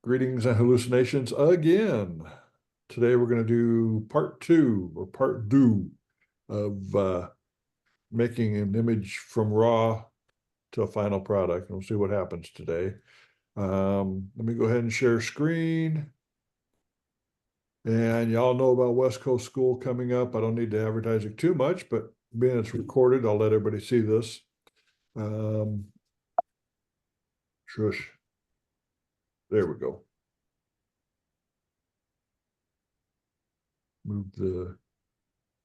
Greetings and hallucinations again. Today we're going to do part two or part two of making an image from raw to a final product. We'll see what happens today. Let me go ahead and share screen. And y'all know about West Coast School coming up. I don't need to advertise it too much, but being it's recorded, I'll let everybody see this. Shush. There we go. Move the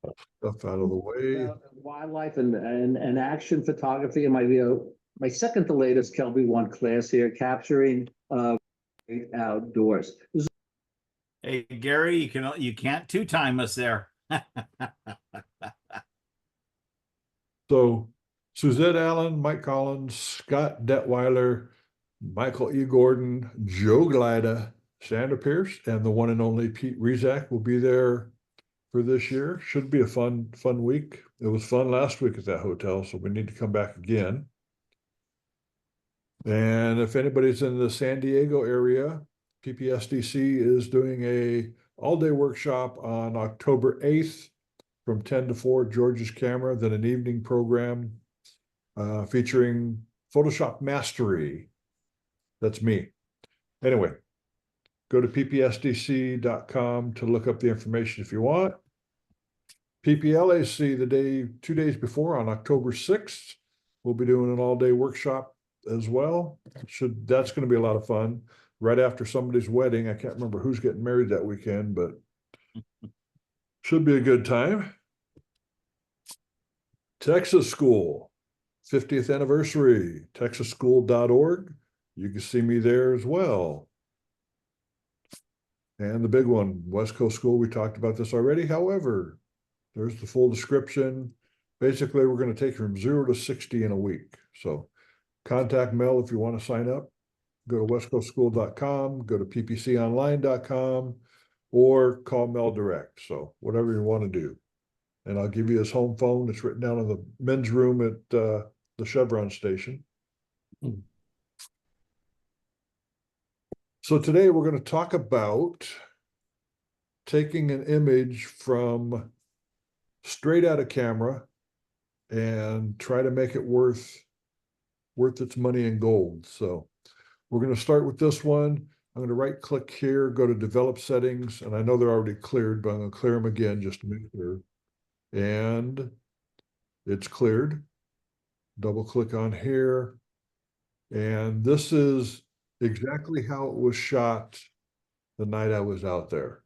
stuff out of the way. Wildlife and action photography in my second to latest Kelby One class here, capturing outdoors. Hey, Gary, you can't two-time us there. So Suzette Allen, Mike Collins, Scott Detweiler, Michael E. Gordon, Joe Glida, Sandra Pierce, and the one and only Pete Rizak will be there for this year. Should be a fun week. It was fun last week at that hotel, so we need to come back again. And if anybody's in the San Diego area, PPSDC is doing a all-day workshop on October 8th from 10 to 4, George's Camera, then an evening program featuring Photoshop Mastery. That's me. Anyway, go to ppsdc.com to look up the information if you want. PPLAC, 2 days before, on October 6th, we'll be doing an all-day workshop as well. That's going to be a lot of fun. Right after somebody's wedding. I can't remember who's getting married that weekend, but should be a good time. Texas School, 50th anniversary, texasschool.org. You can see me there as well. And the big one, West Coast School, we talked about this already. However, there's the full description. Basically, we're going to take from 0 to 60 in a week. So contact Mel if you want to sign up. Go to westcoastschool.com, go to ppconline.com, or call Mel direct. So whatever you want to do. And I'll give you his home phone. It's written down in the men's room at the Chevron station. So today we're going to talk about taking an image from straight out of camera and try to make it worth its money in gold. So we're going to start with this one. I'm going to right click here, go to develop settings, and I know they're already cleared, but I'm going to clear them again just to make sure. And it's cleared. Double click on here. And this is exactly how it was shot the night I was out there.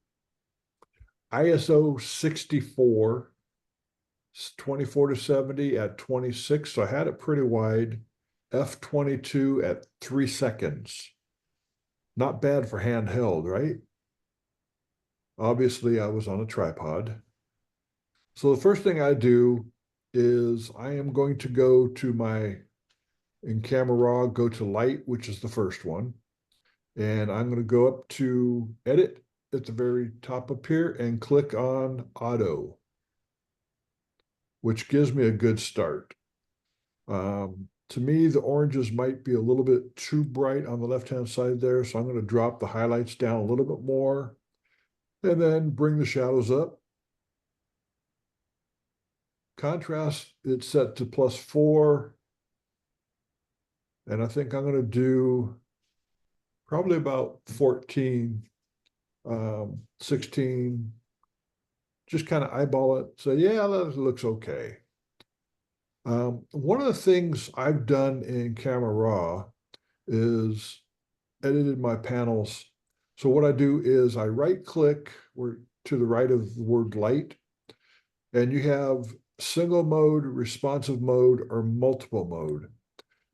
ISO 64, 24 to 70 at 26. So I had it pretty wide. F22 at 3 seconds. Not bad for handheld, right? Obviously, I was on a tripod. So the first thing I do is I am going to go to my, in Camera Raw, go to Light, which is the first one. And I'm going to go up to Edit at the very top up here and click on Auto, which gives me a good start. To me, the oranges might be a little bit too bright on the left-hand side there, so I'm going to drop the highlights down a little bit more and then bring the shadows up. Contrast, it's set to +4. And I think I'm going to do probably about 14, 16. Just kind of eyeball it. Say, yeah, that looks okay. One of the things I've done in Camera Raw is edited my panels. So what I do is I right click to the right of the word light, and you have single mode, responsive mode, or multiple mode.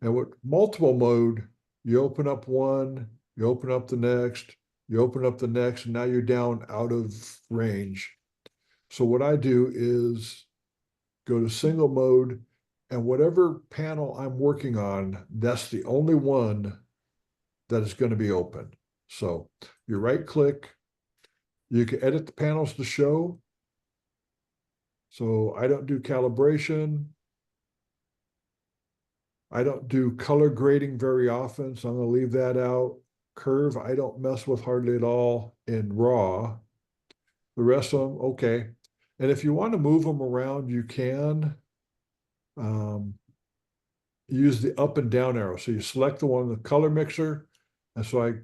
And with multiple mode, you open up one, you open up the next, you open up the next, and now you're down out of range. So what I do is go to single mode, and whatever panel I'm working on, that's the only one that is going to be open. So you right click, you can edit the panels to show. So I don't do calibration. I don't do color grading very often, so I'm going to leave that out. curve, I don't mess with hardly at all in RAW. The rest of them, okay. And if you want to move them around, you can. Use the up and down arrow. So you select the one, the color mixer, and so I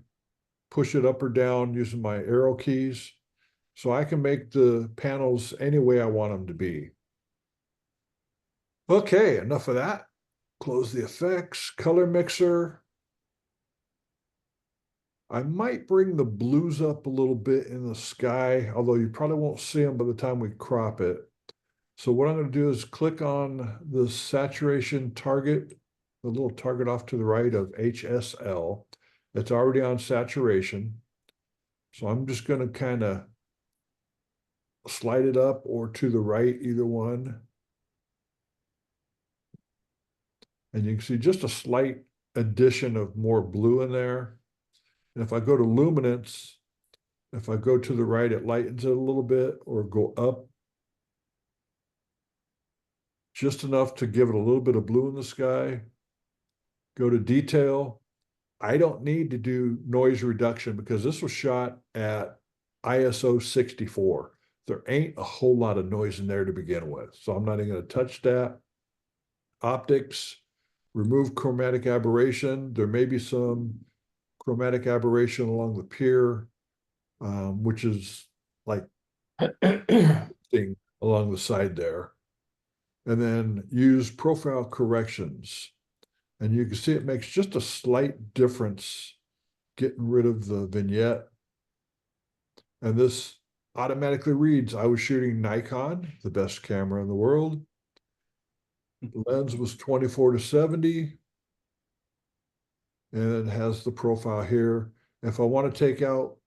push it up or down using my arrow keys. So I can make the panels any way I want them to be. Okay, enough of that. Close the effects, color mixer. I might bring the blues up a little bit in the sky, although you probably won't see them by the time we crop it. So what I'm going to do is click on the saturation target, the little target off to the right of HSL. It's already on saturation. So I'm just going to kind of slide it up or to the right, either one. And you can see just a slight addition of more blue in there. And if I go to luminance, if I go to the right, it lightens it a little bit, or go up just enough to give it a little bit of blue in the sky. Go to detail. I don't need to do noise reduction because this was shot at ISO 64. There ain't a whole lot of noise in there to begin with. So I'm not even going to touch that. Optics, remove chromatic aberration. There may be some chromatic aberration along the pier, which is like thing along the side there. And then use profile corrections. And you can see it makes just a slight difference getting rid of the vignette. And this automatically reads, I was shooting Nikon, the best camera in the world. The lens was 24-70. And it has the profile here. If I want to take out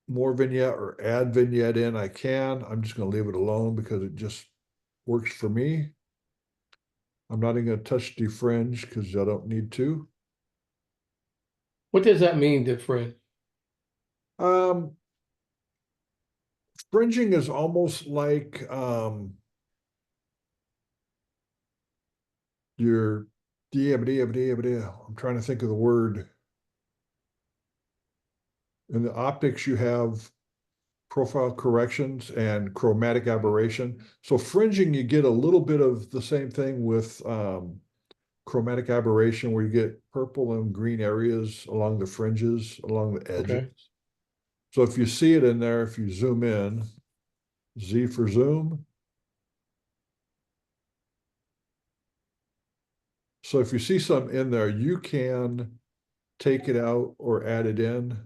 more vignette or add vignette in, I can. I'm just going to leave it alone because it just works for me. I'm not even going to touch defringe because I don't need to. What does that mean, different? Fringing is almost like your I'm trying to think of the word. In the optics, you have profile corrections and chromatic aberration. So fringing, you get a little bit of the same thing with chromatic aberration, where you get purple and green areas along the fringes, along the edges. Okay. So if you see it in there, if you zoom in, Z for zoom. So if you see something in there, you can take it out or add it in.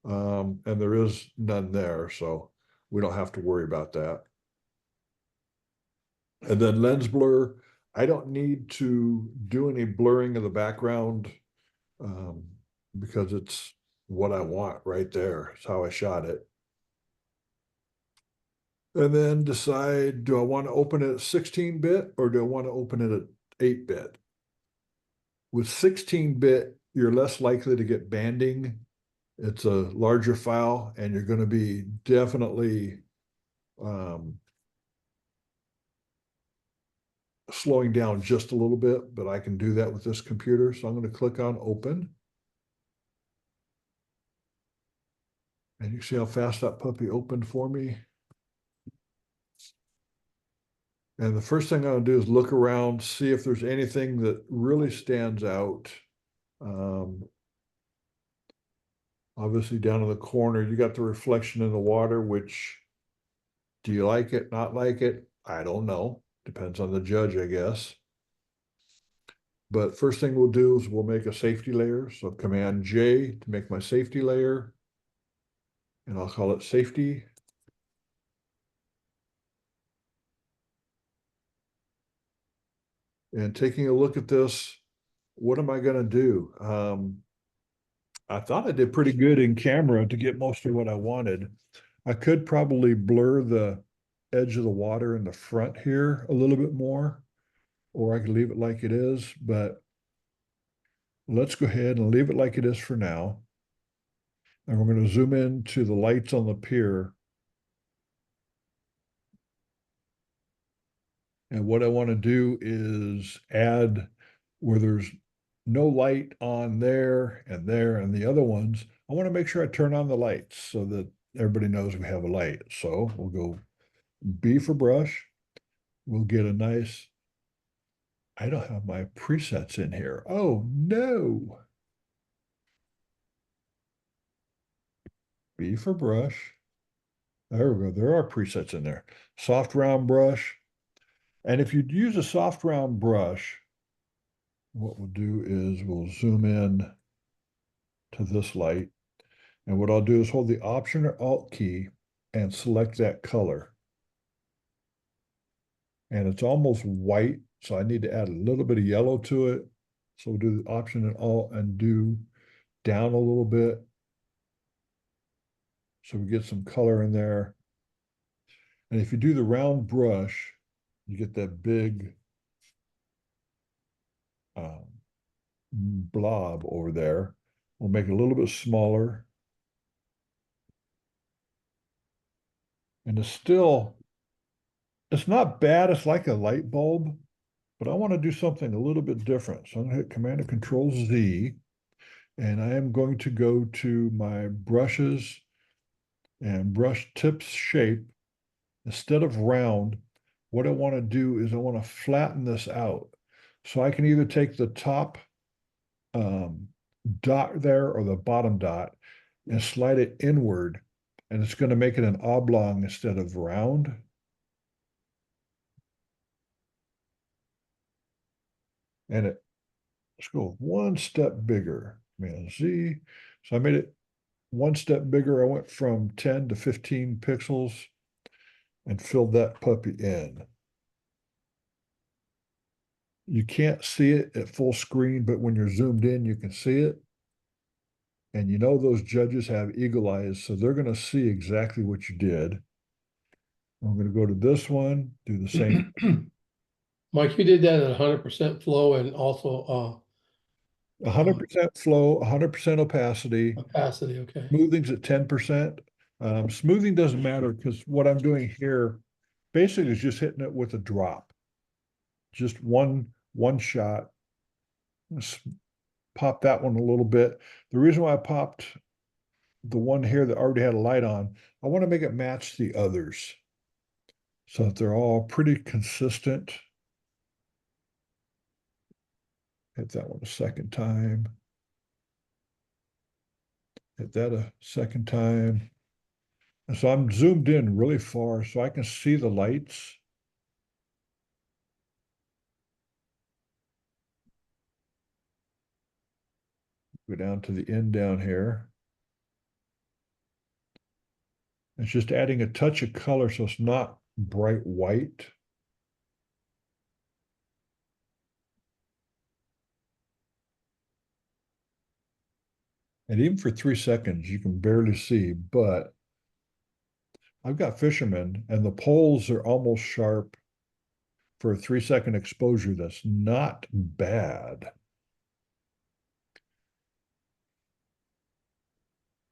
And there is none there, so we don't have to worry about that. And then lens blur, I don't need to do any blurring of the background because it's what I want right there. It's how I shot it. And then decide, do I want to open it at 16-bit or do I want to open it at 8-bit? With 16-bit, you're less likely to get banding. It's a larger file and you're going to be definitely slowing down just a little bit, but I can do that with this computer. So I'm going to click on open. And you see how fast that puppy opened for me. And the first thing I'm going to do is look around, see if there's anything that really stands out. Obviously down in the corner, you got the reflection in the water, which, do you like it, not like it? I don't know. Depends on the judge, I guess. But first thing we'll do is we'll make a safety layer. So Command J to make my safety layer. And I'll call it safety. And taking a look at this, what am I going to do? I thought I did pretty good in camera to get most of what I wanted. I could probably blur the edge of the water in the front here a little bit more, or I could leave it like it is, but let's go ahead and leave it like it is for now. And we're going to zoom in to the lights on the pier. And what I want to do is add where there's no light on there and the other ones, I want to make sure I turn on the lights so that everybody knows we have a light. So we'll go B for brush. We'll get a nice, I don't have my presets in here. Oh, no. B for brush. There we go. There are presets in there. Soft round brush. And if you use a soft round brush, what we'll do is we'll zoom in to this light. And what I'll do is hold the Option or Alt key and select that color. And it's almost white, so I need to add a little bit of yellow to it. So we'll do the Option and Alt and do down a little bit. So we get some color in there. And if you do the round brush, you get that big blob over there. We'll make it a little bit smaller. And it's not bad. It's like a light bulb, but I want to do something a little bit different. So I'm going to hit Command and Control Z, and I am going to go to my brushes and brush tips shape. Instead of round, what I want to do is I want to flatten this out. So I can either take the top dot there or the bottom dot and slide it inward, and it's going to make it an oblong instead of round. And let's go one step bigger, Command Z. So I made it one step bigger. I went from 10 to 15 pixels and filled that puppy in. You can't see it at full screen, but when you're zoomed in, you can see it. And you know those judges have eagle eyes, so they're going to see exactly what you did. I'm going to go to this one, do the same. Mike, you did that at 100% flow and also 100% flow, 100% opacity. opacity. Okay. Smoothing's at 10%. Smoothing doesn't matter because what I'm doing here basically is just hitting it with a drop. Just one shot. Just pop that one a little bit. The reason why I popped the one here that already had a light on, I want to make it match the others so that they're all pretty consistent. Hit that one a second time. Hit that a second time. And so I'm zoomed in really far so I can see the lights. Go down to the end down here. It's just adding a touch of color so it's not bright white. And even for 3 seconds, you can barely see, but I've got fishermen and the poles are almost sharp for a 3-second exposure. That's not bad.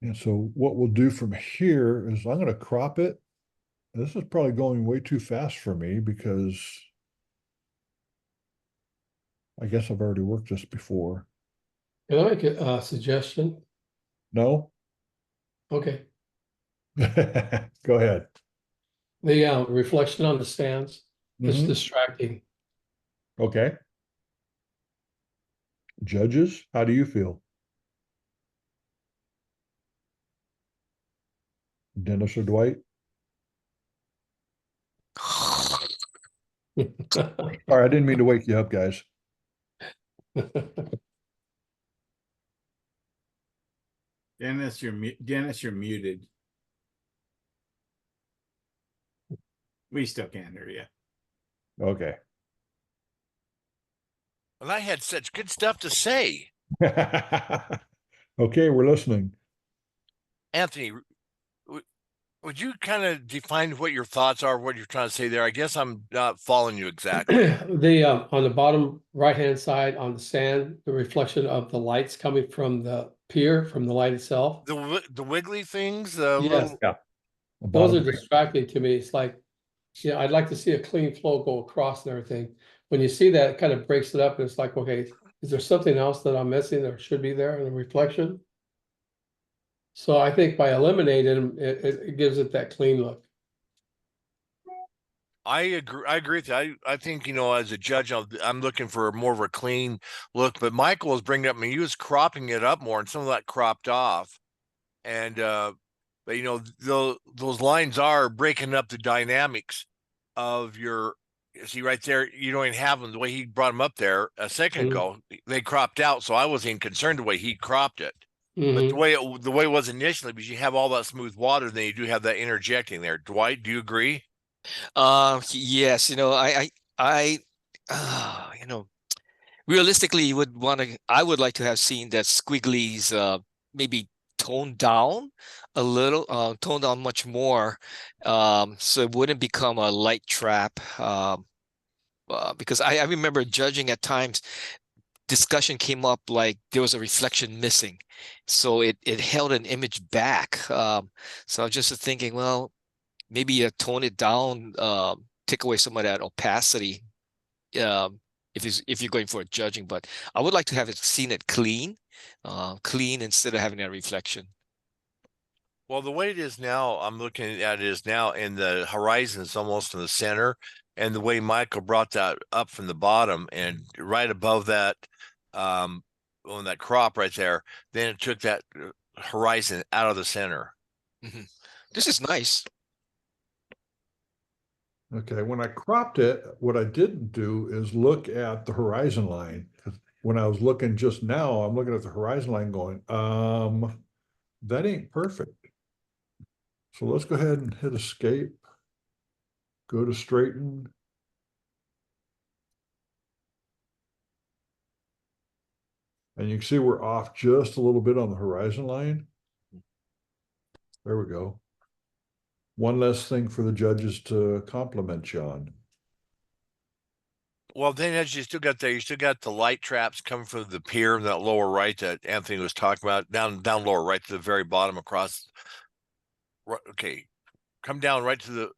And so what we'll do from here is I'm going to crop it. This is probably going way too fast for me because I guess I've already worked this before. Can I make a suggestion? No? Okay. Go ahead. The reflection on the stands is Mhm. distracting. Okay. Judges, how do you feel? Dennis or Dwight? All right, I didn't mean to wake you up, guys. Dennis, you're muted. We still can't hear you. Okay. Well, I had such good stuff to say. Okay, we're listening. Anthony, would you kind of define what your thoughts are, what you're trying to say there? I guess I'm not following you exactly. On the bottom right-hand side on the sand, the reflection of the lights coming from the pier, from the light itself. The wiggly things, the Yes. little, Those are distracting to me. It's like, yeah, I'd like to see a clean flow go across and everything. When you see that, it kind of breaks it up and it's like, okay, Is there something else that I'm missing that should be there in the reflection? So I think by eliminating them, it gives it that clean look. I agree with you. I think, as a judge, I'm looking for more of a clean look, but Michael was bringing up, he was cropping it up more and some of that cropped off. And, but those lines are breaking up the dynamics of see right there, you don't even have them the way he brought them up there a second ago. They cropped out. So I wasn't even concerned the way he cropped it. But the way it was initially, because you have all that smooth water, then you do have that interjecting there. Dwight, do you agree? Yes, realistically, I would like to have seen that squigglies maybe toned down a little, toned down much more, so it wouldn't become a light trap. Because I remember judging at times, discussion came up like there was a reflection missing, so it held an image back. So I was just thinking, well, maybe tone it down, take away some of that opacity, if you're going for a judging. But I would like to have seen it clean instead of having that reflection. Well, the way it is now, I'm looking at it is now in the horizon is almost in the center, and the way Michael brought that up from the bottom and right above that, on that crop right there, then it took that horizon out of the center. This is nice. Okay, when I cropped it, what I didn't do is look at the horizon line. When I was looking just now, I'm looking at the horizon line going, that ain't perfect. So let's go ahead and hit escape. Go to straighten. And you can see we're off just a little bit on the horizon line. There we go. One less thing for the judges to compliment you on. Well, then as you still got the light traps coming from the pier, that lower right that Anthony was talking about, down lower right to the very bottom across. Okay, come down right to the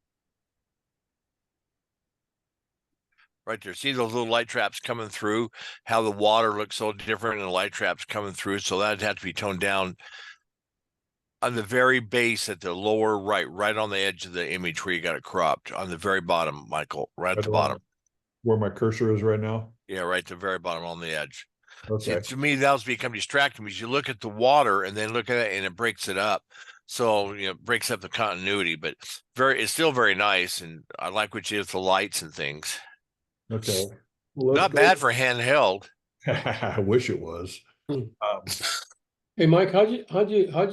right there. See those little light traps coming through, how the water looks so different and the light traps coming through. So that'd have to be toned down on the very base at the lower right on the edge of the image where you got it cropped on the very bottom, Michael, right at the bottom. Where my cursor is right now? Yeah, right at the very bottom on the edge. Okay. See, to me, that was become distracting because you look at the water and then look at it and it breaks it up. So, it breaks up the continuity, but it's still very nice. And I like what you did with the lights and things. Okay. Not bad for handheld. I wish it was. Hey, Mike, how'd you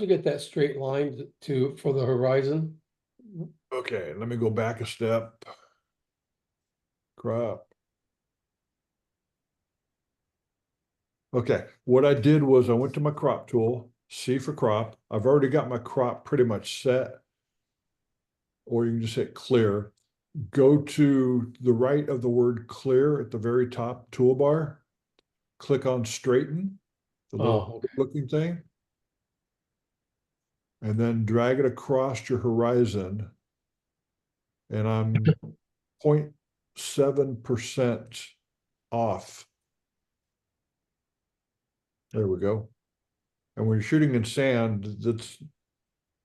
get that straight line for the horizon? Okay, let me go back a step. Crop. Okay, what I did was I went to my crop tool, C for crop. I've already got my crop pretty much set. Or you can just hit clear. Go to the right of the word clear at the very top toolbar. Click on straighten, the little looking thing. And then drag it across your horizon. And I'm 0.7% off. There we go. And when you're shooting in sand, that's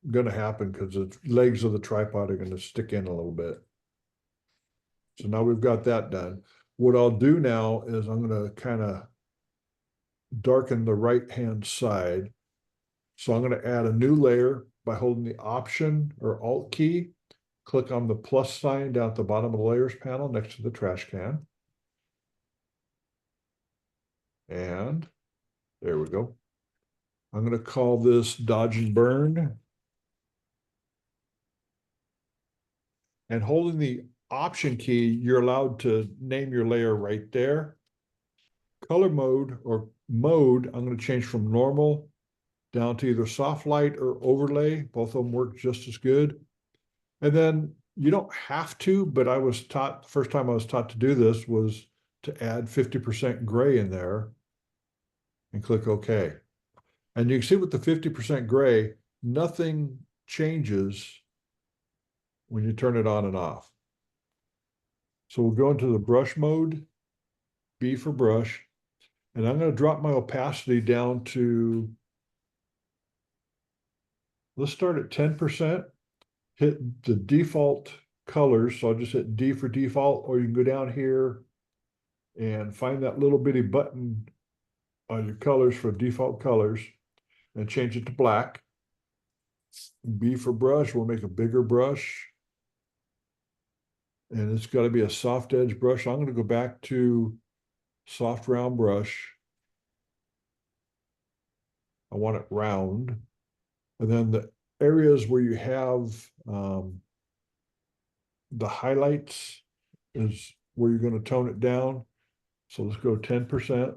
going to happen because the legs of the tripod are going to stick in a little bit. So now we've got that done. What I'll do now is I'm going to kind of darken the right-hand side. So I'm going to add a new layer by holding the Option or Alt key. Click on the plus sign down at the bottom of the layers panel next to the trash can. And there we go. I'm going to call this Dodge and Burn. And holding the Option key, you're allowed to name your layer right there. Color mode or mode, I'm going to change from normal down to either soft light or overlay. Both of them work just as good. And then you don't have to, but I was taught, the first time I was taught to do this was to add 50% gray in there and click OK. And you can see with the 50% gray, nothing changes when you turn it on and off. So we'll go into the brush mode, B for brush. And I'm gonna drop my opacity down to, let's start at 10%, hit the default colors. So I'll just hit D for default, or you can go down here and find that little bitty button on your colors for default colors and change it to black. B for brush, we'll make a bigger brush. And it's got to be a soft edge brush. I'm going to go back to soft round brush. I want it round. And then the areas where you have the highlights is where you're going to tone it down. So let's go 10%.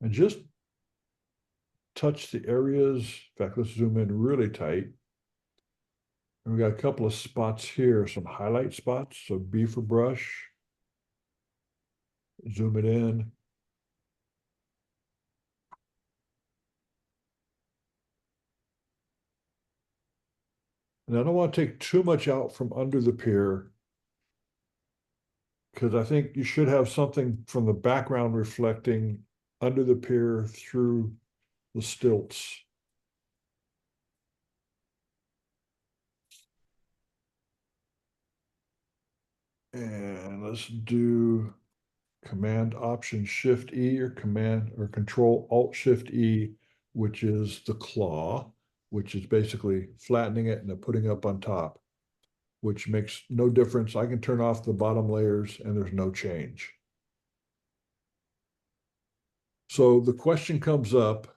And just touch the areas. In fact, let's zoom in really tight. And we got a couple of spots here, some highlight spots. So B for brush. Zoom it in. And I don't want to take too much out from under the pier, because I think you should have something from the background reflecting under the pier through the stilts. And let's do Command Option Shift E, or Command or Control Alt Shift E, which is the claw, which is basically flattening it and then putting up on top, which makes no difference. I can turn off the bottom layers and there's no change. So the question comes up,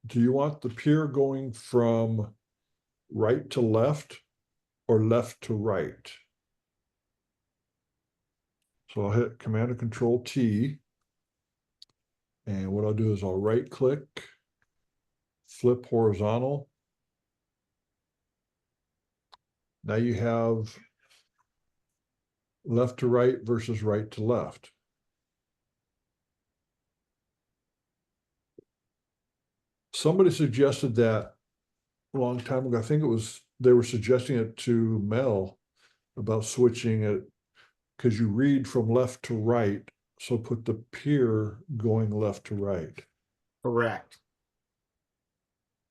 do you want the pier going from right to left or left to right? So I'll hit Command and Control T. And what I'll do is I'll right click, flip horizontal. Now you have left to right versus right to left. Somebody suggested that a long time ago. I think it was, they were suggesting it to Mel about switching it, because you read from left to right. So put the pier going left to right. Correct.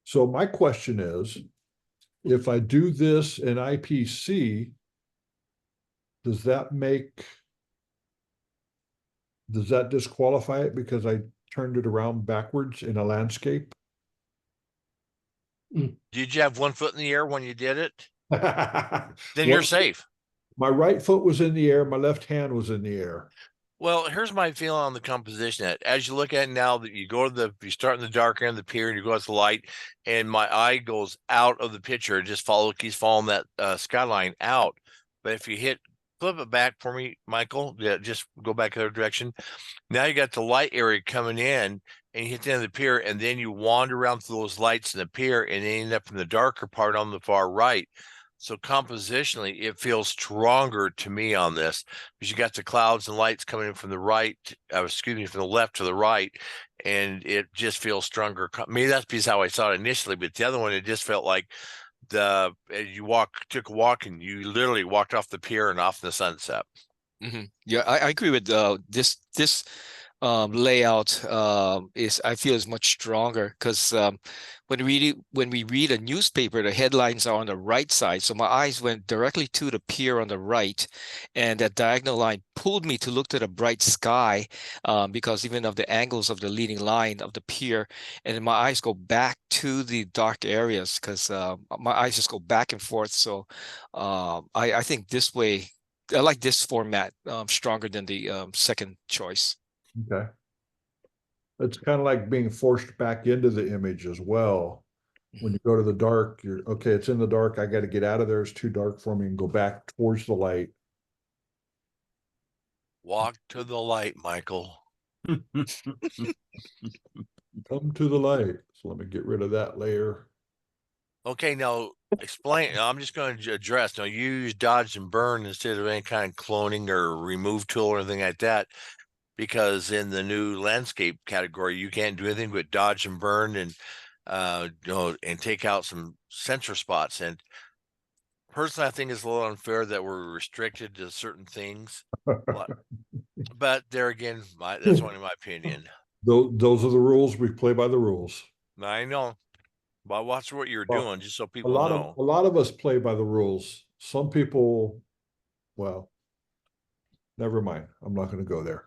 So my question is, if I do this in IPC, does that disqualify it because I turned it around backwards in a landscape? Did you have 1 foot in the air when you did it? Then Well, you're safe. my right foot was in the air, my left hand was in the air. Well, here's my feeling on the composition. That as you look at it now, that you go to you start in the dark end of the pier and you go out to the light, and my eye goes out of the picture, just keeps following that skyline out. But if you flip it back for me, Michael, yeah, just go back the other direction. Now you got the light area coming in, and you hit the end of the pier, and then you wander around through those lights in the pier and end up in the darker part on the far right. So compositionally, it feels stronger to me on this, because you got the clouds and lights coming in from the right, from the left to the right, and it just feels stronger. Maybe that's because how I saw it initially, but the other one, it just felt like you took a walk and you literally walked off the pier and off in the sunset. Yeah, I agree with this layout I feel is much stronger, because when we read a newspaper, the headlines are on the right side. So my eyes went directly to the pier on the right, and that diagonal line pulled me to look to the bright sky, because even of the angles of the leading line of the pier, and then my eyes go back to the dark areas, because my eyes just go back and forth. So I think this way, I like this format stronger than the second choice. Okay. It's kind of like being forced back into the image as well. When you go to the dark, you're okay, it's in the dark, I got to get out of there, it's too dark for me, and go back towards the light. Walk to the light, Michael. Come to the light. So let me get rid of that layer. Okay, now explain. I'm just going to address. Now, you use dodge and burn instead of any kind of cloning or remove tool or anything like that, because in the new landscape category, you can't do anything but dodge and burn and and take out some sensor spots. And personally, I think it's a little unfair that we're restricted to certain things. But there again, that's only my opinion. Those are the rules. We play by the rules. I know, but watch what you're Well, doing, just so A people lot know. of, a lot of us play by the rules. Some people, well, never mind. I'm not gonna go there.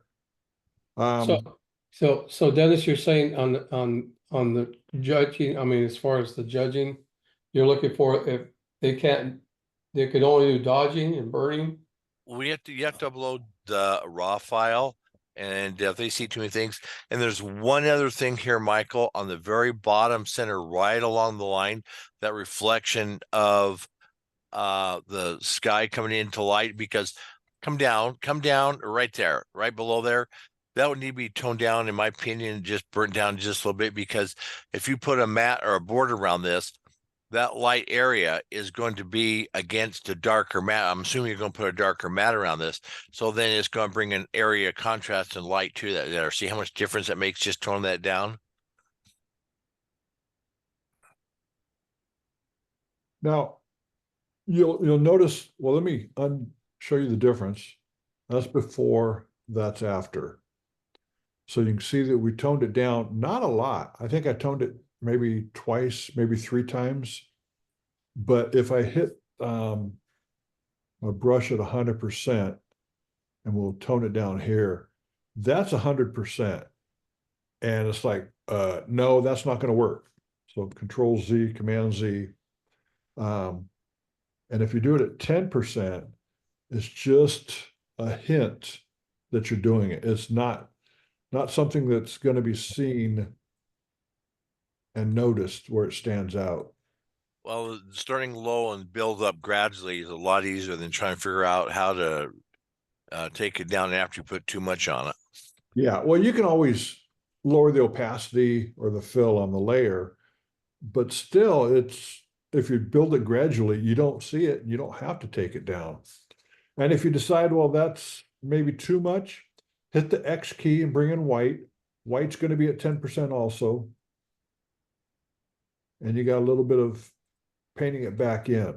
So Dennis, you're saying on the judging, I mean, as far as the judging, you're looking for if they can't, they could only do dodging and burning. You have to upload the raw file, and if they see too many things, and there's one other thing here, Michael, on the very bottom center, right along the line, that reflection of the sky coming into light, because come down right there, right below there. That would need to be toned down, in my opinion, just burnt down just a little bit, because if you put a mat or a board around this, that light area is going to be against a darker mat. I'm assuming you're going to put a darker mat around this. So then it's going to bring an area contrast and light to that there. See how much difference it makes just toning that down? Now, you'll notice, well, let me show you the difference. That's before, that's after. So you can see that we toned it down, not a lot. I think I toned it maybe twice, maybe 3 times. But if I hit my brush at 100%, and we'll tone it down here, that's 100%. And it's like, no, that's not going to work. So Control Z, Command Z. And if you do it at 10%, it's just a hint that you're doing it. It's not something that's going to be seen and noticed where it stands out. Well, starting low and build up gradually is a lot easier than trying to figure out how to take it down after you put too much on it. Yeah, well, you can always lower the opacity or the fill on the layer, but still, if you build it gradually, you don't see it, and you don't have to take it down. And if you decide, well, that's maybe too much, hit the X key and bring in white. White's going to be at 10% also. And you got a little bit of painting it back in.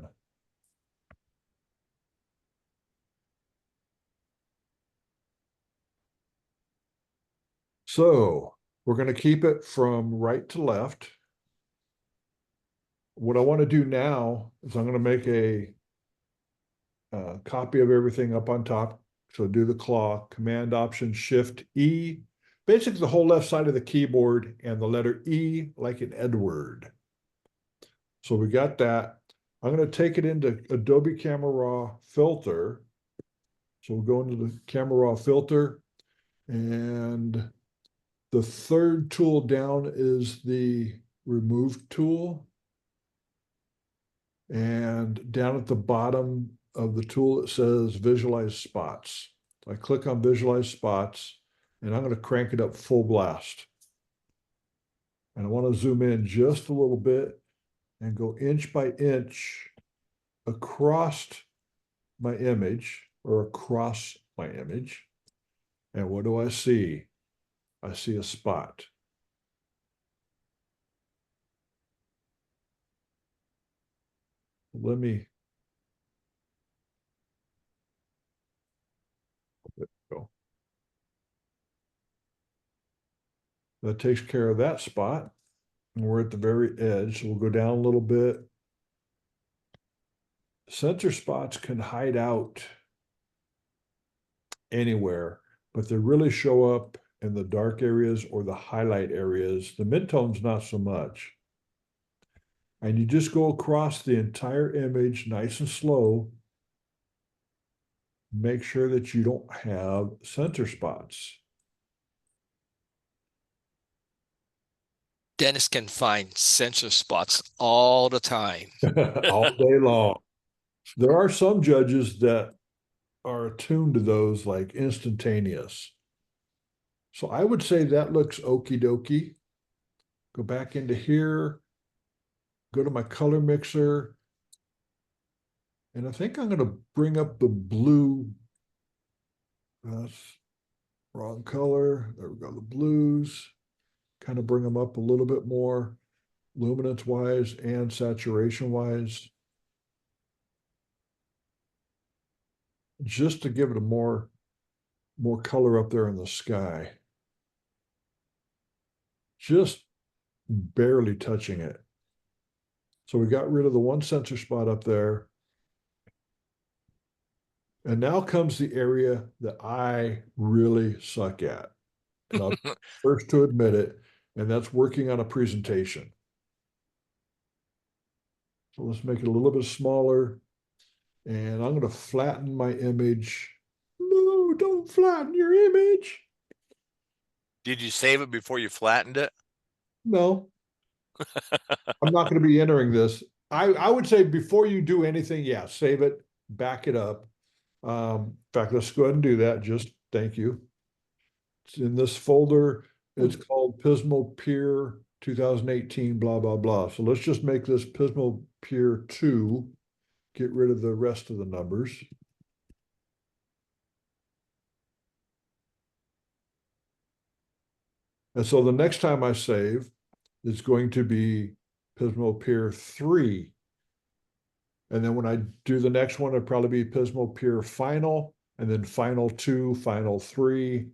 So we're going to keep it from right to left. What I want to do now is I'm going to make a copy of everything up on top. So do the claw, Command Option Shift E, basically the whole left side of the keyboard, and the letter E like in Edward. So we got that. I'm going to take it into Adobe Camera Raw filter. So we'll go into the Camera Raw filter, and the third tool down is the Remove tool. And down at the bottom of the tool, it says Visualize Spots. I click on Visualize Spots, and I'm going to crank it up full blast. And I want to zoom in just a little bit and go inch by inch across my image, or across my image. And what do I see? I see a spot. Let me go. That takes care of that spot. And we're at the very edge. So we'll go down a little bit. Center spots can hide out anywhere, but they really show up in the dark areas or the highlight areas. The midtones, not so much. And you just go across the entire image nice and slow. Make sure that you don't have center spots. Dennis can find censor spots all the time. All day long. There are some judges that are attuned to those, like instantaneous. So I would say that looks okie dokie. Go back into here, go to my color mixer. And I think I'm going to bring up the blue. That's wrong color. There we go, the blues. Kind of bring them up a little bit more, luminance wise and saturation wise. just to give it a more color up there in the sky. Just barely touching it. So we got rid of the one sensor spot up there. And now comes the area that I really suck at. And I'm first to admit it, and that's working on a presentation. So let's make it a little bit smaller. And I'm going to flatten my image. No, don't flatten your image. Did you save it before you flattened it? No, I'm not going to be entering this. I would say before you do anything, yeah, save it, back it up. In fact, let's go ahead and do that. Just thank you. It's in this folder. It's called Pismo Pier 2018, blah, blah, blah. So let's just make this Pismo Pier 2. Get rid of the rest of the numbers. And so the next time I save, it's going to be Pismo Pier 3. And then when I do the next one, it'd probably be Pismo Pier Final, and then Final 2, Final 3.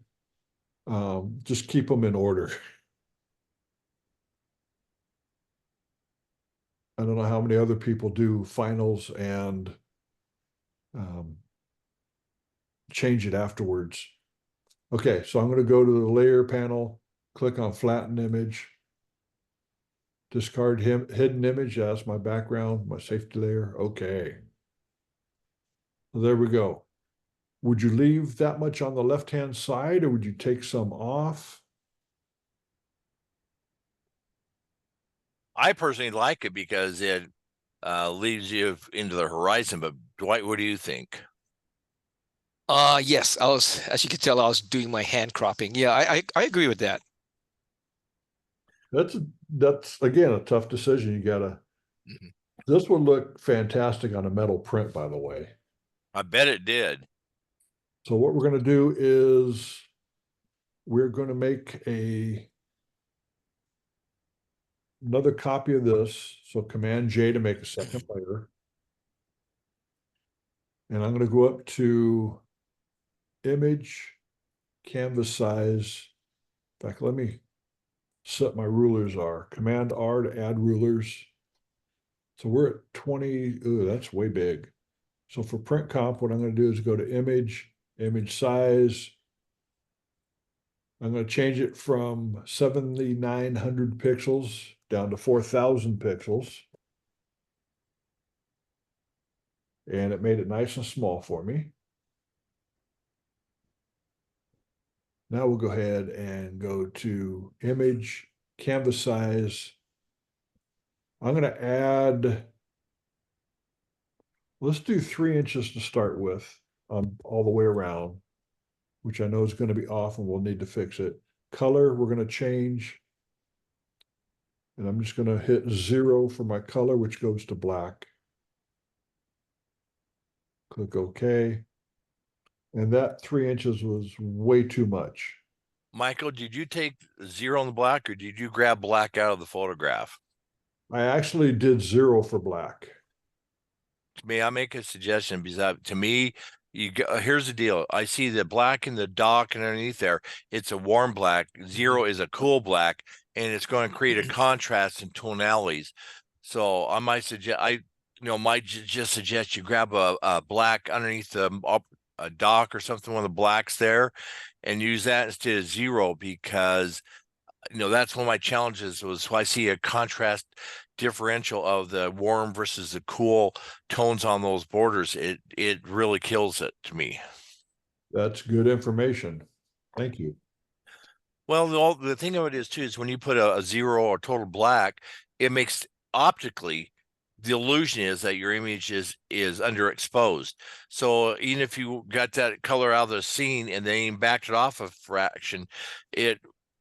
Just keep them in order. I don't know how many other people do finals and change it afterwards. Okay, so I'm going to go to the layer panel, click on flatten image, discard hidden image. That's my background, my safety layer. Okay. So there we go. Would you leave that much on the left-hand side, or would you take some off? I personally like it because it leads you into the horizon. But Dwight, what do you think? Yes, as you can tell, I was doing my hand cropping. Yeah, I agree with that. That's again a tough decision. You gotta. Mhm. This would look fantastic on a metal print, by the way. I bet it did. So what we're going to do is we're going to make another copy of this. So Command J to make a second layer. And I'm going to go up to image, canvas size. In fact, let me set my rulers are. Command R to add rulers. So we're at 20. Ooh, that's way big. So for print comp, what I'm going to do is go to image size. I'm going to change it from 7,900 pixels down to 4,000 pixels. And it made it nice and small for me. Now we'll go ahead and go to image, canvas size. I'm going to add, let's do 3 inches to start with, all the way around, which I know is going to be off and we'll need to fix it. Color, we're going to change. And I'm just going to hit 0 for my color, which goes to black. Click OK. And that 3 inches was way too much. Michael, did you take 0 on the black, or did you grab black out of the photograph? I actually did 0 for black. May I make a suggestion? Because to me, here's the deal. I see the black in the dock and underneath there. It's a warm black. 0 is a cool black, and it's going to create a contrast in tonalities. So I might suggest just suggest you grab a black underneath a dock or something, one of the blacks there, and use that instead of 0, because that's one of my challenges was I see a contrast differential of the warm versus the cool tones on those borders. It really kills it to me. That's good information. Thank you. Well, the thing of it is too is when you put a 0 or total black, it makes optically the illusion is that your image is underexposed. So even if you got that color out of the scene and then backed it off a fraction,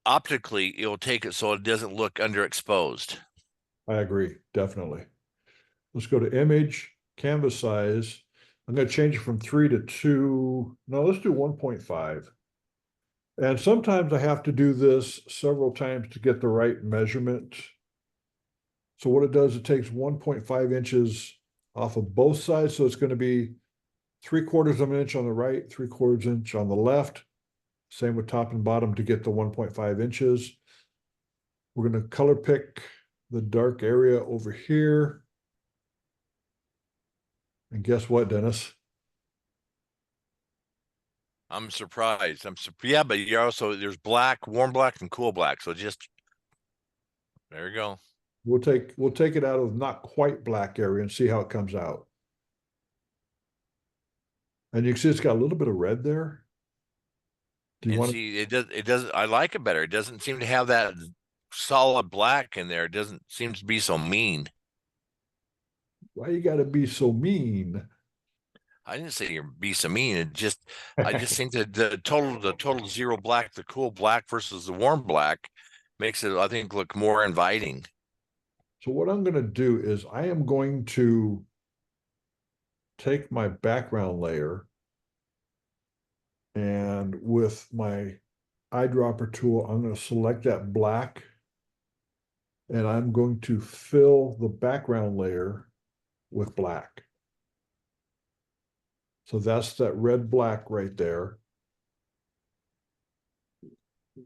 optically it'll take it so it doesn't look underexposed. I agree, definitely. Let's go to image, canvas size. I'm going to change it from 3 to 2. No, let's do 1.5. And sometimes I have to do this several times to get the right measurement. So what it does, it takes 1.5 inches off of both sides. So it's going to be 3/4 of an inch on the right, 3/4 inch on the left. Same with top and bottom to get the 1.5 inches. We're gonna color pick the dark area over here. And guess what, Dennis? I'm surprised. Yeah, but you're also, there's black, warm black and cool black. So just, there you go. We'll take it out of not quite black area and see how it comes out. And you can see it's got a little bit of red there. Do you And want to, see, it doesn't, I like it better. It doesn't seem to have that solid black in there. It doesn't seem to be so mean. why you gotta be so mean? I didn't say you're be so mean. I just think that the total zero black, the cool black versus the warm black makes it, I think, look more inviting. So what I'm gonna do is I am going to take my background layer and with my eyedropper tool, I'm gonna select that black and I'm going to fill the background layer with black. So that's that red black right there.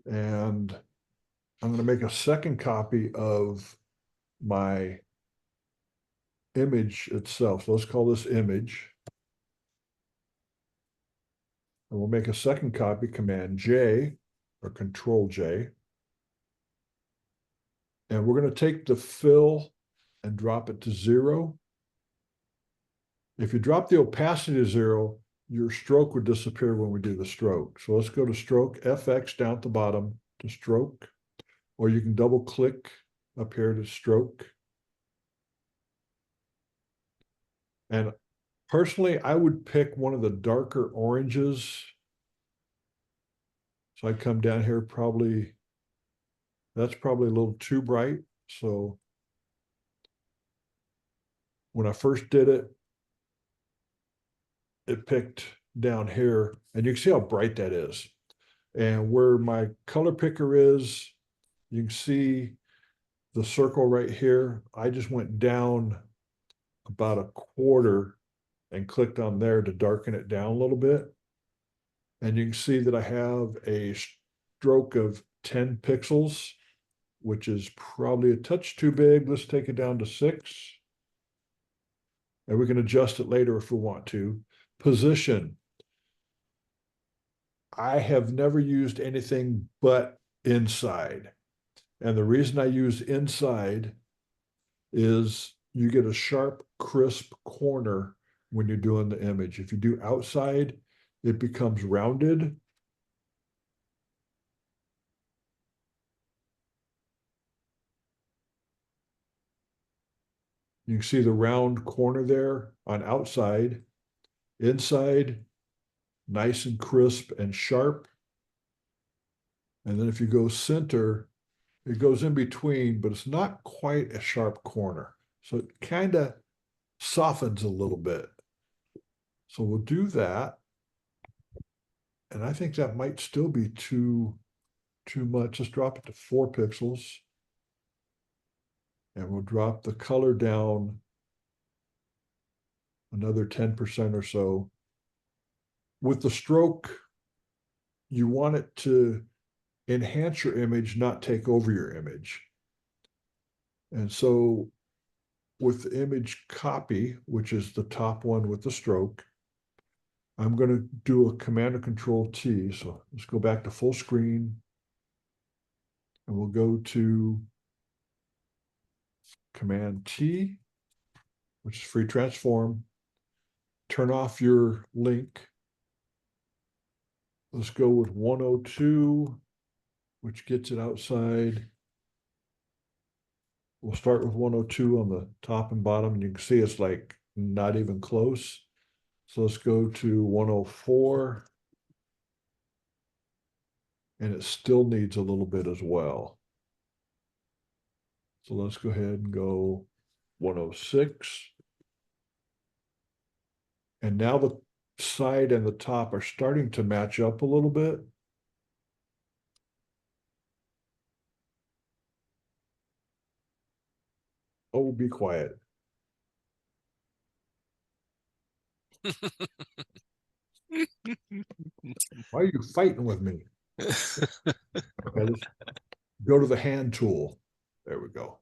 And I'm gonna make a second copy of my image itself. So let's call this image. And we'll make a second copy, Command J or Control J. And we're going to take the fill and drop it to 0. If you drop the opacity to 0, your stroke would disappear when we do the stroke. So let's go to stroke, FX down at the bottom to stroke, or you can double click up here to stroke. And personally, I would pick one of the darker oranges. So I come down here, probably, that's probably a little too bright. So when I first did it, it picked down here, and you can see how bright that is. And where my color picker is, you can see the circle right here. I just went down about 1/4 and clicked on there to darken it down a little bit. And you can see that I have a stroke of 10 pixels, which is probably a touch too big. Let's take it down to 6. And we can adjust it later if we want to. Position. I have never used anything but inside. And the reason I use inside is you get a sharp, crisp corner when you're doing the image. If you do outside, it becomes rounded. You can see the round corner there on outside. Inside, nice and crisp and sharp. And then if you go center, it goes in between, but it's not quite a sharp corner. So it kind of softens a little bit. So we'll do that. And I think that might still be too much. Let's drop it to 4 pixels. And we'll drop the color down another 10% or so. With the stroke, you want it to enhance your image, not take over your image. And so with the image copy, which is the top one with the stroke, I'm going to do a Command or Control T. So let's go back to full screen. And we'll go to Command T, which is free transform. Turn off your link. Let's go with 102, which gets it outside. We'll start with 102 on the top and bottom, and you can see it's like not even close. So let's go to 104. And it still needs a little bit as well. So let's go ahead and go 106. And now the side and the top are starting to match up a little bit. Oh, be quiet. Why are you fighting with me? Okay, let's go to the hand tool. There we go.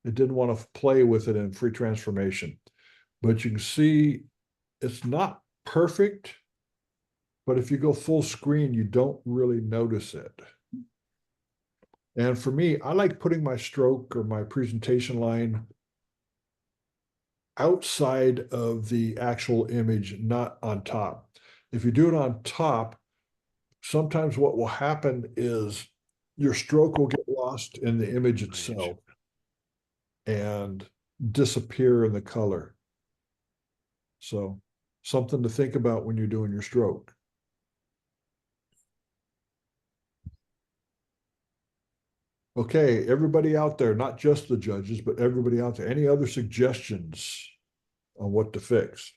It didn't want to play with it in free transformation, but you can see it's not perfect, but if you go full screen, you don't really notice it. And for me, I like putting my stroke or my presentation line outside of the actual image, not on top. If you do it on top, sometimes what will happen is your stroke will get lost in the image itself and disappear in the color. So something to think about when you're doing your stroke. Okay, everybody out there, not just the judges, but everybody out there, any other suggestions on what to fix?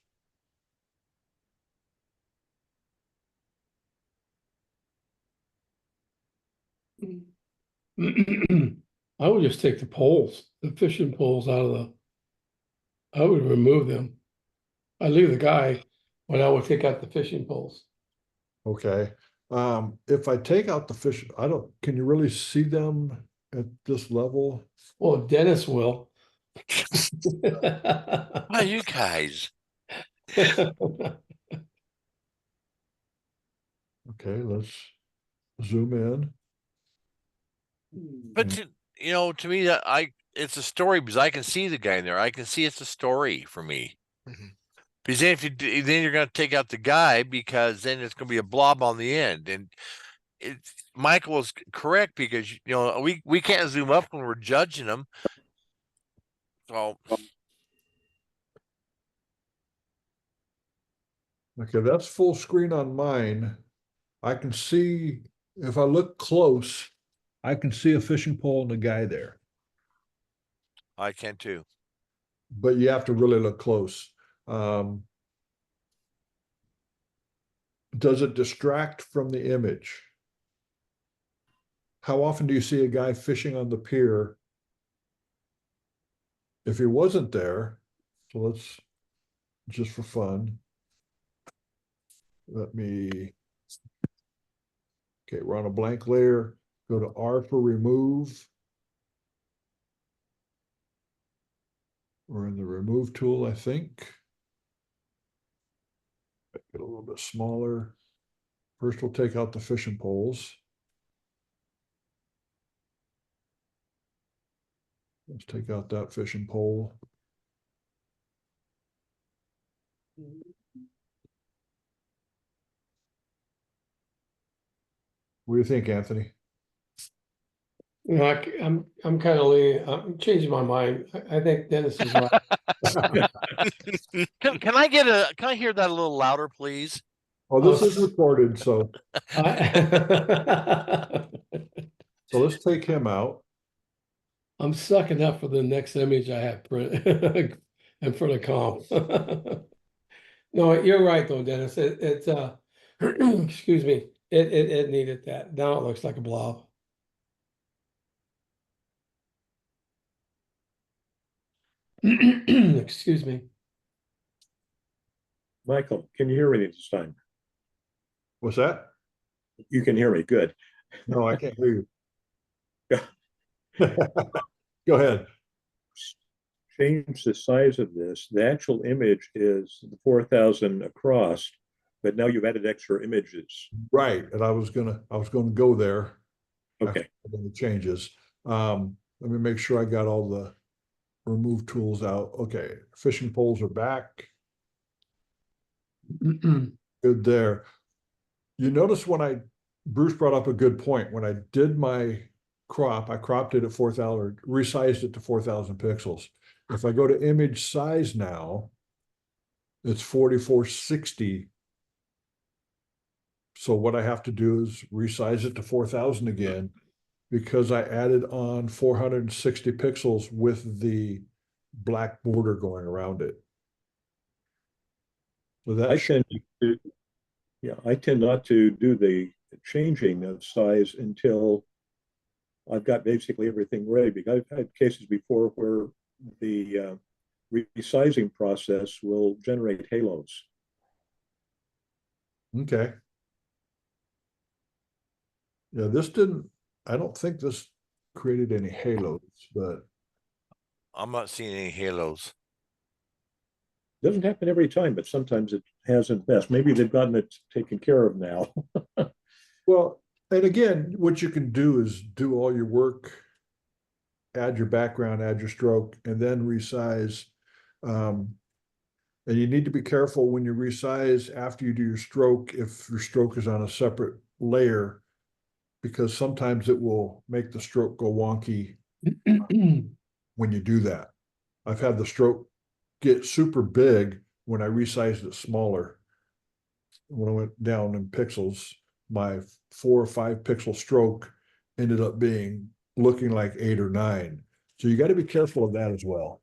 I would just take the poles, the fishing poles out of the, I would remove them. I leave the guy, but I would take out the fishing poles. Okay, if I take out the fish, can you really see them at this level? Well, Dennis will. Why you guys? Okay, let's zoom in. But you know, to me, that it's a story because I can see the guy in there. I can see it's a story for me. Mhm. Because then then you're going to take out the guy because then it's going to be a blob on the end. And Michael is correct because you know we can't zoom up when we're judging them. So Okay, that's full screen on mine. I can see, if I look close, I can see a fishing pole and a guy there, I can too. but you have to really look close. Does it distract from the image? How often do you see a guy fishing on the pier? If he wasn't there, so let's, just for fun, let me, okay, we're on a blank layer, go to R for remove. We're in the remove tool, I think. Get a little bit smaller. First, we'll take out the fishing poles. Let's take out that fishing pole. What do you think, Anthony? You know, I'm kind of leaning, I'm changing my mind. I think Dennis is right. Can I hear that a little louder, please? Oh, this is recorded, so I- let's take him out. I'm sucking up for the next image I have print and for the comp. No, you're right though, Dennis. It's excuse me. It needed that. Now it looks like a blob. Excuse me. Michael, can you hear me this time? What's that? You can hear me, good. No, I can't hear you. Go ahead. Change the size of this. The actual image is 4,000 across, but now you've added extra images. Right, and I was gonna go there. Okay, after the changes. Let me make sure I got all the remove tools out. Okay, fishing poles are back. Good there. You notice Bruce brought up a good point. When I did my crop, I cropped it at 4,000, resized it to 4,000 pixels. If I go to image size now, it's 4460. So what I have to do is resize it to 4,000 again, because I added on 460 pixels with the black border going around it. So I that tend to, I tend not to do the changing of size until I've got basically everything ready, because I've had cases before where the resizing process will generate halos. Okay. Yeah, this didn't, I don't think this created any halos, but I'm not seeing any halos. Doesn't happen every time, but sometimes it has in the past. Maybe they've gotten it taken care of now. well, and again, what you can do is do all your work, add your background, add your stroke, and then resize. And you need to be careful when you resize after you do your stroke, if your stroke is on a separate layer, because sometimes it will make the stroke go wonky when you do that. I've had the stroke get super big when I resized it smaller. When I went down in pixels, my 4 or 5 pixel stroke ended up being looking like 8 or 9. So you got to be careful of that as well.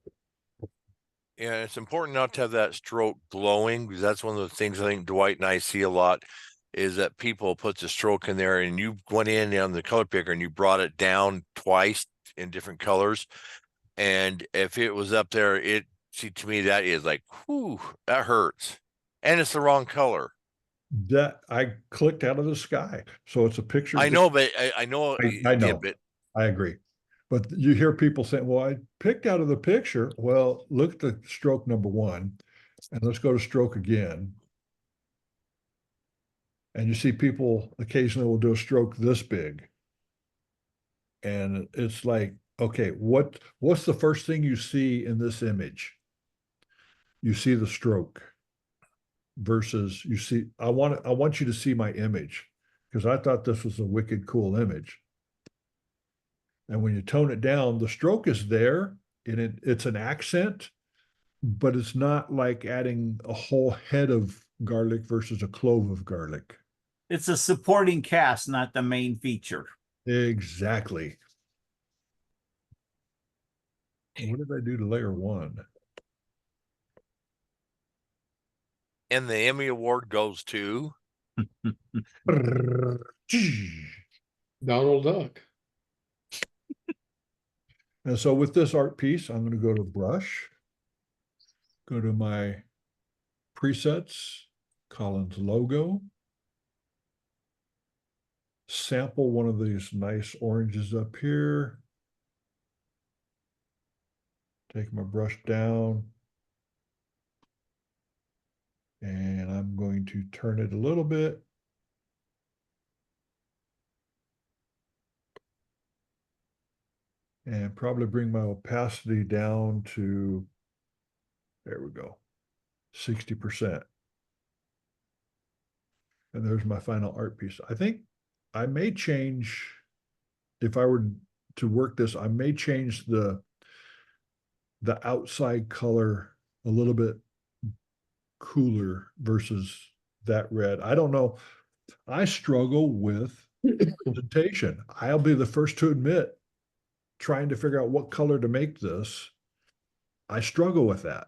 Yeah, it's important not to have that stroke glowing, because that's one of the things I think Dwight and I see a lot, is that people put the stroke in there and you went in on the color picker and you brought it down twice in different colors. And if it was up there, see, to me, that is like, whew, that hurts. And it's the wrong color. That I clicked out of the sky. So it's a picture. I know, but I know, I yeah, know. but I agree. But you hear people saying, well, I picked out of the picture. Well, look at the stroke number 1, and let's go to stroke again. And you see people occasionally will do a stroke this big. And it's like, okay, what's the first thing you see in this image? You see the stroke versus you see, I want you to see my image, because I thought this was a wicked cool image. And when you tone it down, the stroke is there and it's an accent, but it's not like adding a whole head of garlic versus a clove of garlic. It's a supporting cast, not the main feature. Exactly. What did I do to layer 1? and the Emmy Award goes to Donald Duck. And so with this art piece, I'm going to go to brush, go to my presets, Collins logo, sample one of these nice oranges up here, take my brush down, and I'm going to turn it a little bit. And probably bring my opacity down to, there we go, 60%. And there's my final art piece. I think I may change, if I were to work this, I may change the outside color a little bit cooler versus that red. I don't know. I struggle with presentation. I'll be the first to admit, trying to figure out what color to make this, I struggle with that.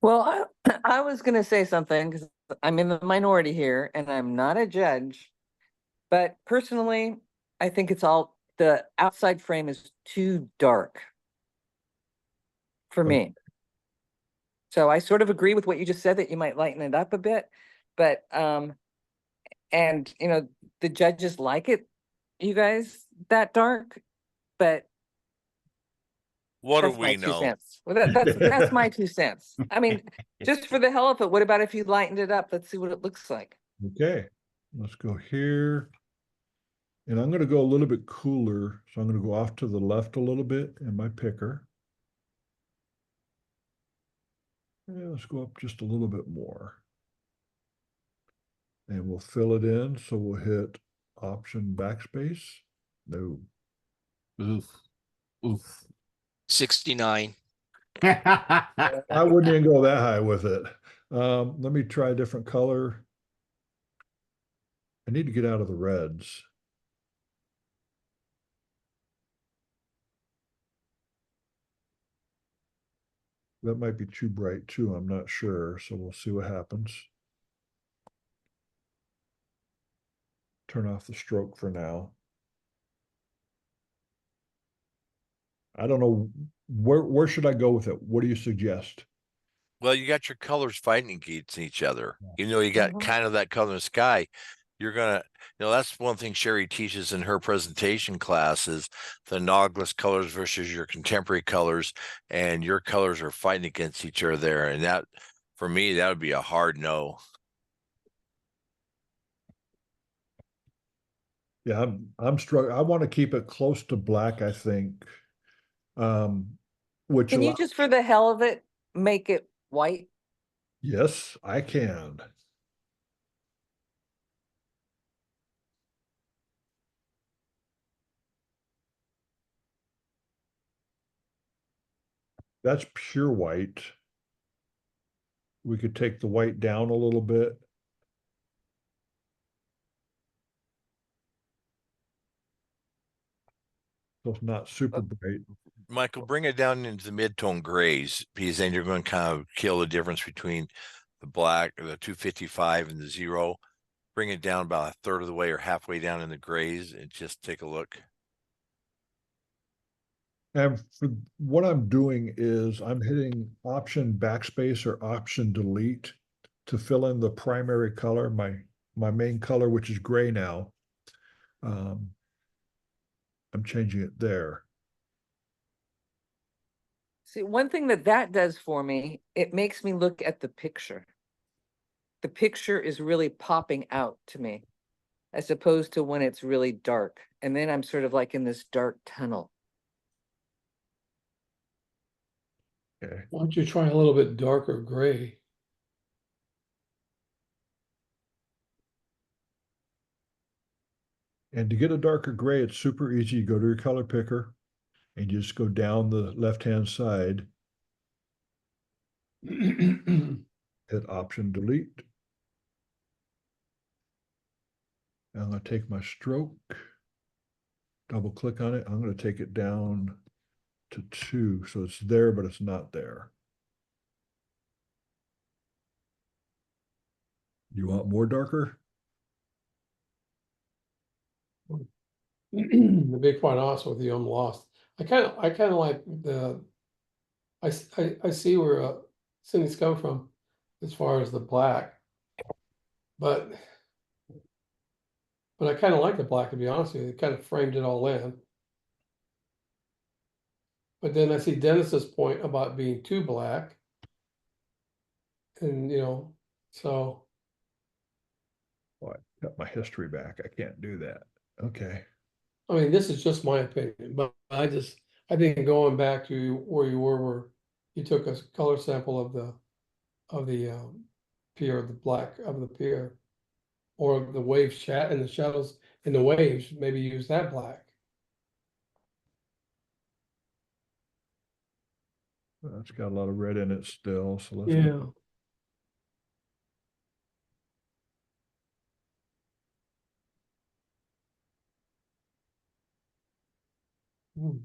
Well, I was going to say something because I'm in the minority here and I'm not a judge. But personally, I think the outside frame is too dark for me. So I sort of agree with what you just said, that you might lighten it up a bit. But, and the judges like it, you guys, that dark, but what do that's my we 2 know? cents. Well, that's my 2 cents. I mean, just for the hell of it, what about if you lightened it up? Let's see what it looks like. Okay, let's go here. And I'm going to go a little bit cooler. So I'm going to go off to the left a little bit in my picker. Yeah, let's go up just a little bit more. And we'll fill it in. So we'll hit Option Backspace. No. Oof. Oof. 69. I wouldn't even go that high with it. Let me try a different color. I need to get out of the reds. That might be too bright too. I'm not sure. So we'll see what happens. Turn off the stroke for now. I don't know where should I go with it? What do you suggest? Well, you got your colors fighting against each other. You know, you got Mhm. kind of that color in the sky. You're gonna, that's one thing Sherry teaches in her presentation class is the Nautilus colors versus your contemporary colors, and your colors are fighting against each other there. And that, for me, that would be a hard no. Yeah, I'm struggling. I want to keep it close to black, I think. Which Can you allows, just for the hell of it, make it white? yes, I can. That's pure white. We could take the white down a little bit. So it's not super bright. Michael, bring it down into the mid-tone grays, because then you're going to kind of kill the difference between the black, or the 255 and the 0. Bring it down about a third of the way or halfway down in the grays and just take a look. And for what I'm doing is I'm hitting Option backspace or Option delete to fill in the primary color, my main color, which is gray now. I'm changing it there. See, one thing that does for me, it makes me look at the picture. The picture is really popping out to me, as opposed to when it's really dark. And then I'm sort of like in this dark tunnel. Okay. Why don't you try a little bit darker gray? And to get a darker gray, it's super easy. You go to your color picker and you just go down the left-hand side, hit Option delete. I'm going to take my stroke, double click on it. I'm going to take it down to 2. So it's there, but it's not there. You want more darker? To be quite honest with you, I'm lost. I kind of like I see where Cindy's come from as far as the black, but I kind of like the black, to be honest with you. It kind of framed it all in. But then I see Dennis's point about being too black, and so Oh, I got my history back. I can't do that. Okay. I mean, this is just my opinion, but I think going back to where you were, where you took a color sample of the pier, the black of the pier, or the wave chat and the shadows in the waves, maybe use that black. Well, it's got a lot of red in it still. So let's Yeah. go. Hmm.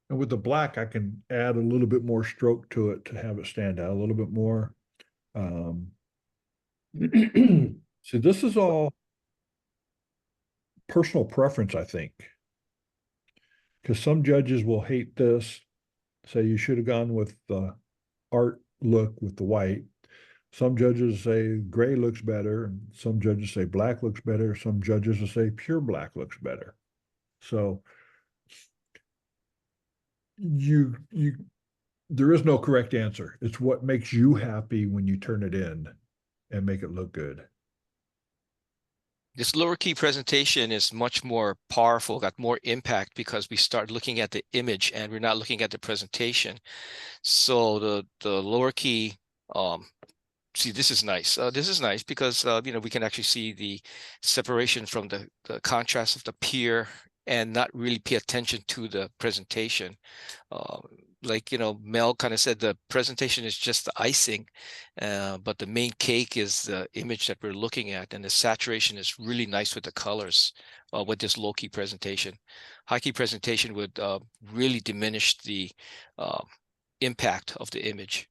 And with the black, I can add a little bit more stroke to it to have it stand out a little bit more. See, this is all personal preference, I think. Because some judges will hate this, say you should have gone with the art look with the white. Some judges say gray looks better, and some judges say black looks better. Some judges will say pure black looks better. So there is no correct answer. It's what makes you happy when you turn it in and make it look good. This lower key presentation is much more powerful, got more impact because we start looking at the image and we're not looking at the presentation. So the lower key, see, this is nice. This is nice because we can actually see the separation from the contrast of the pier and not really pay attention to the presentation. like, Mel kind of said, the presentation is just the icing, but the main cake is the image that we're looking at, and the saturation is really nice with the colors with this low key presentation. High key presentation would really diminish the impact of the image.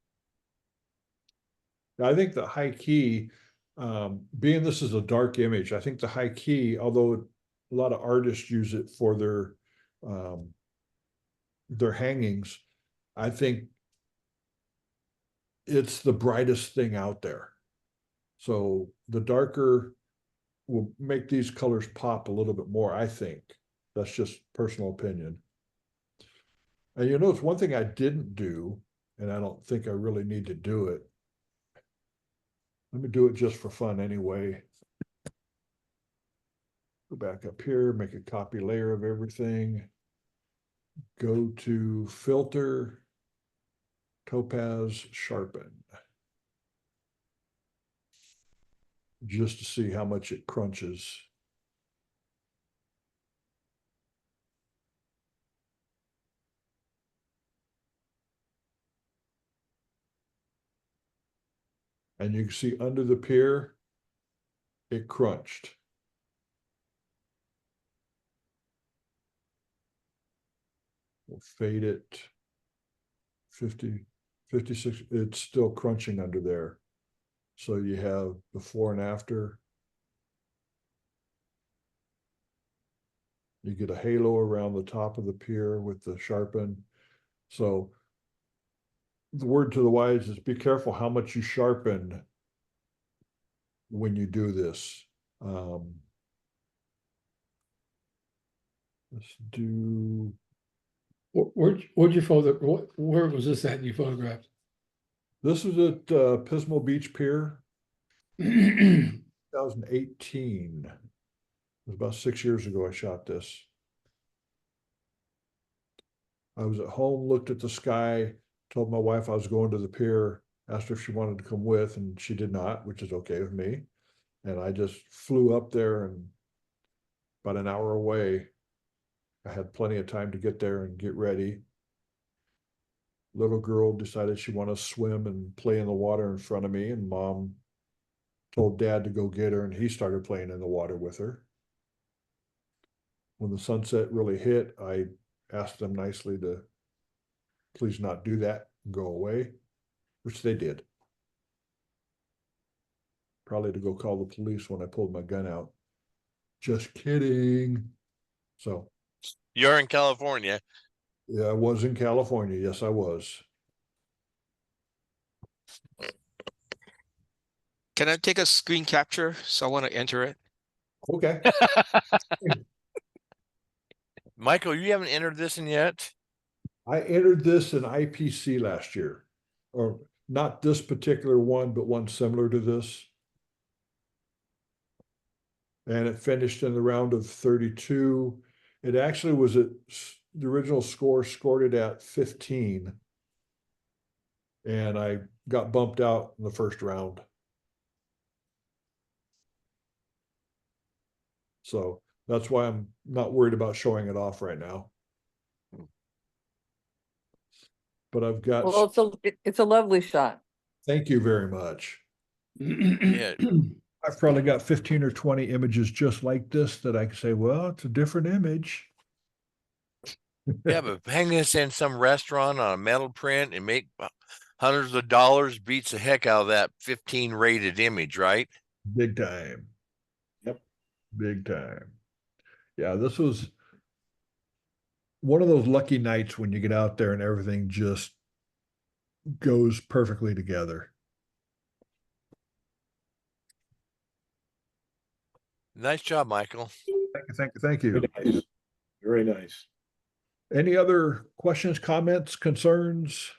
I think the high key, being this is a dark image, I think the high key, although a lot of artists use it for their hangings, I think it's the brightest thing out there. So the darker will make these colors pop a little bit more, I think. That's just personal opinion. And you notice one thing I didn't do, and I don't think I really need to do it. Let me do it just for fun anyway. Go back up here, make a copy layer of everything. Go to filter, topaz, sharpen. Just to see how much it crunches. And you can see under the pier, it crunched. We'll fade it 50, 56, it's still crunching under there. So you have before and after. You get a halo around the top of the pier with the sharpen. So the word to the wise is be careful how much you sharpen when you do this. Let's do. Where'd you photo? Where was this at? You photographed? This was at Pismo Beach Pier, 2018. It was about 6 years ago I shot this. I was at home, looked at the sky, told my wife I was going to the pier, asked her if she wanted to come with, and she did not, which is okay with me. And I just flew up there, and about an hour away, I had plenty of time to get there and get ready. Little girl decided she wanted to swim and play in the water in front of me, and mom told dad to go get her, and he started playing in the water with her. When the sunset really hit, I asked them nicely to please not do that and go away, which they did. Probably to go call the police when I pulled my gun out. Just kidding. So. You're in California. Yeah, I was in California. Yes, I was. Can I take a screen capture? So I want to enter it. Okay. Michael, you haven't entered this in yet? I entered this in IPC last year, or not this particular one, but one similar to this. And it finished in the round of 32. It actually was at the original score scored it at 15. And I got bumped out in the first round. So that's why I'm not worried about showing it off right now. But I've got. Well, it's a lovely shot. Thank you very much. Yeah. I've probably got 15 or 20 images just like this that I can say, well, it's a different image. Yeah, but hang this in some restaurant on a metal print and make hundreds of dollars beats the heck out of that 15 rated image, right? Big time. Yep. Big time. Yeah, this was one of those lucky nights when you get out there and everything just goes perfectly together. Nice job, Michael. Thank you. Very nice. Very nice. Any other questions, comments, concerns?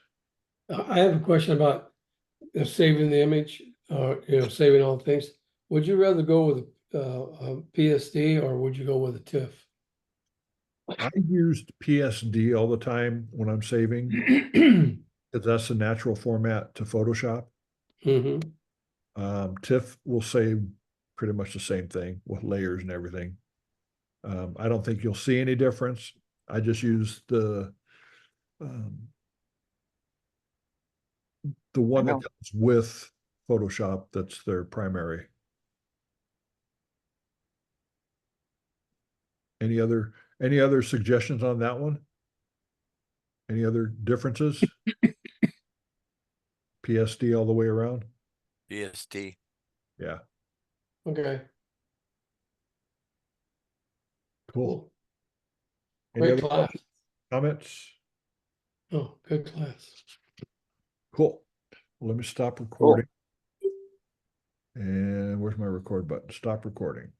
I have a question about saving the image, saving all things. Would you rather go with a PSD or would you go with a TIFF? I used PSD all the time when I'm saving, because that's the natural format to Photoshop. Mm-hmm. TIFF will save pretty much the same thing with layers and everything. I don't think you'll see any difference. I just use the the one that know. comes with Photoshop, that's their primary. Any other suggestions on that one? Any other differences? PSD all the way around? BSD. Yeah, Okay, cool. cool. Any Great other class. comments? Oh, good class. Cool. Let me stop recording. And where's my record button? Stop recording.